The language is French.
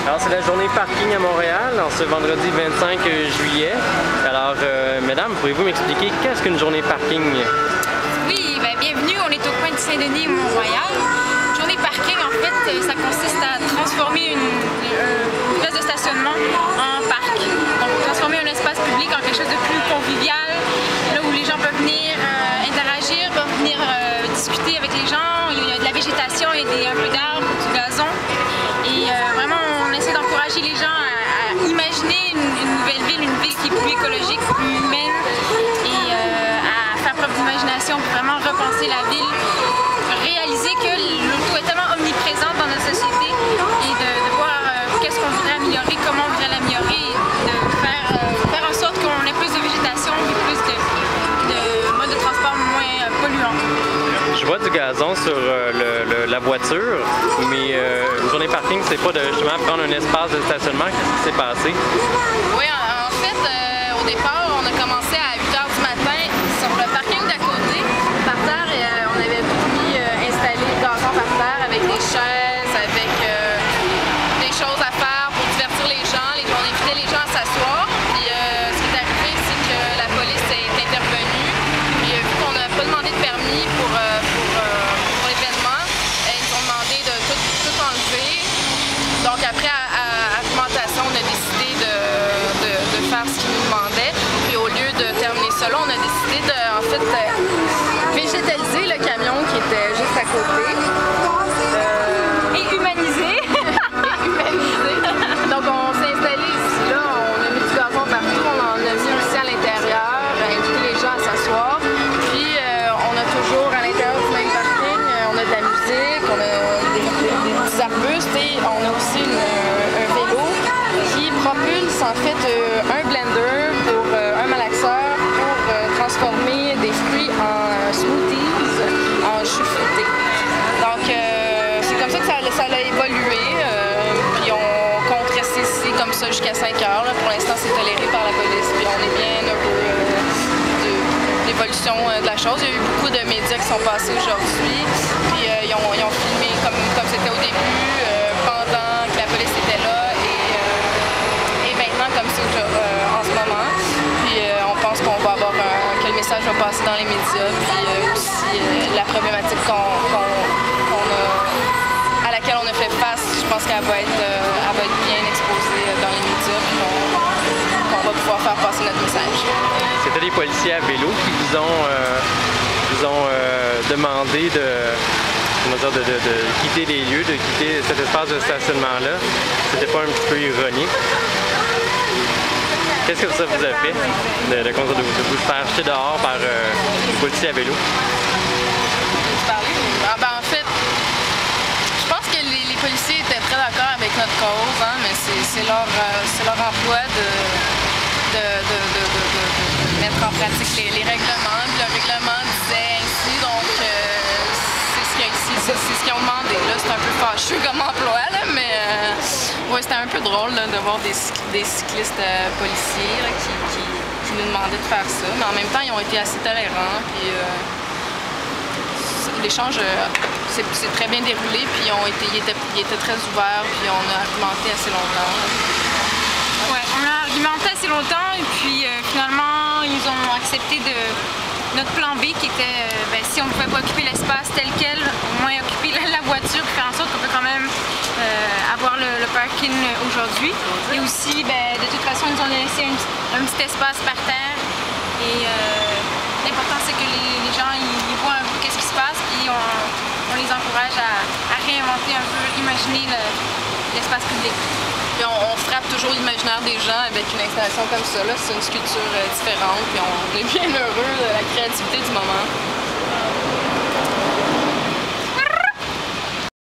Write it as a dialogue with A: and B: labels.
A: Alors, c'est la journée parking à Montréal, en ce vendredi 25 juillet. Alors, mesdames, pouvez-vous m'expliquer qu'est-ce qu'une journée parking?
B: Oui, bien, bienvenue. On est au coin de Saint-Denis et Mont-Royal. Journée parking, en fait, ça consiste à transformer une place de stationnement en parc. Donc, transformer un espace public en quelque chose de plus convivial, là où les gens peuvent venir interagir, peuvent venir discuter avec les gens. Il y a de la végétation, il y a un peu d'arbres, du gazon. Et vraiment, on essaie d'encourager les gens à imaginer une nouvelle ville, une ville qui est plus écologique, plus humaine, et à faire preuve d'imagination pour vraiment repenser la ville, réaliser que l'auto est tellement omniprésente dans notre société et de voir qu'est-ce qu'on voudrait améliorer, comment on voudrait l'améliorer, et de faire en sorte qu'on ait plus de végétation et plus de modes de transport moins polluants.
A: Je vois du gazon sur la voiture, mais une journée parking, c'est pas de justement prendre un espace de stationnement. Qu'est-ce qui s'est passé?
C: Oui, en fait, au départ, on a commencé à 8 h du matin sur le parking d'à côté, par terre, et on avait installé le gazon par terre avec des chaises, avec des choses à faire pour divertir les gens. On invitait les gens à s'asseoir. Puis ce qui est arrivé, c'est que la police est intervenue. Puis vu qu'on n'a pas demandé de permis pour l'événement, ils nous ont demandé de tout enlever. Donc après argumentation, on a décidé de faire ce qu'ils nous demandaient. Puis au lieu de terminer ça là, on a décidé de végétaliser le camion qui était juste à côté.
B: Et humaniser.
C: Donc on s'est installé ici là, on a mis du gazon partout, on en a mis aussi à l'intérieur, invité les gens à s'asseoir. Puis on a toujours à l'intérieur du même parking, on a de la musique, on a des petits arbustes et on a aussi un vélo qui propulse en fait un blender pour un malaxeur pour transformer des fruits en smoothies, en jus fruité. Donc c'est comme ça que ça a évolué. Puis on compte rester ici comme ça jusqu'à 5 h. Là. Pour l'instant, c'est toléré par la police. Puis on est bien heureux de l'évolution de la chose. Il y a eu beaucoup de médias qui sont passés aujourd'hui. Puis ils ont filmé comme c'était au début, pendant que la police était là et maintenant comme c'est en ce moment. Puis on pense qu'on va avoir que le message va passer dans les médias. Puis aussi la problématique à laquelle on a fait face, je pense qu'elle va être bien exposée dans les médias, puis qu'on va pouvoir faire passer notre message.
A: C'était des policiers à vélo qui vous ont demandé de quitter les lieux, de quitter cet espace de stationnement-là. C'était pas un petit peu ironique? Qu'est-ce que ça vous a fait de vous faire jeter dehors par des policiers à vélo?
C: En fait, je pense que les policiers étaient très d'accord avec notre cause, hein, mais c'est leur emploi de mettre en pratique les règlements. Puis le règlement disait ainsi, donc c'est ce qu'ils ont demandé. C'est un peu fâcheux comme emploi, là, mais ouais, c'était un peu drôle là, de voir des cyclistes policiers là, qui nous demandaient de faire ça. Mais en même temps, ils ont été assez tolérants. Puis l'échange s'est très bien déroulé, puis ils étaient très ouverts, puis on a argumenté assez longtemps.
B: Ouais, on a argumenté assez longtemps, et puis finalement, ils ont accepté notre plan B qui était, si on ne pouvait pas occuper l'espace tel quel, au moins occuper la voiture, pour faire en sorte qu'on peut quand même avoir le parking aujourd'hui. Et aussi, de toute façon, ils nous ont laissé un petit espace par terre. Et l'important, c'est que les gens ils voient un peu qu'est-ce qui se passe, puis on les encourage à réinventer un peu, imaginer l'espace public.
C: Puis on frappe toujours l'imaginaire des gens avec une installation comme ça. C'est une sculpture différente, puis on est bien heureux de la créativité du moment.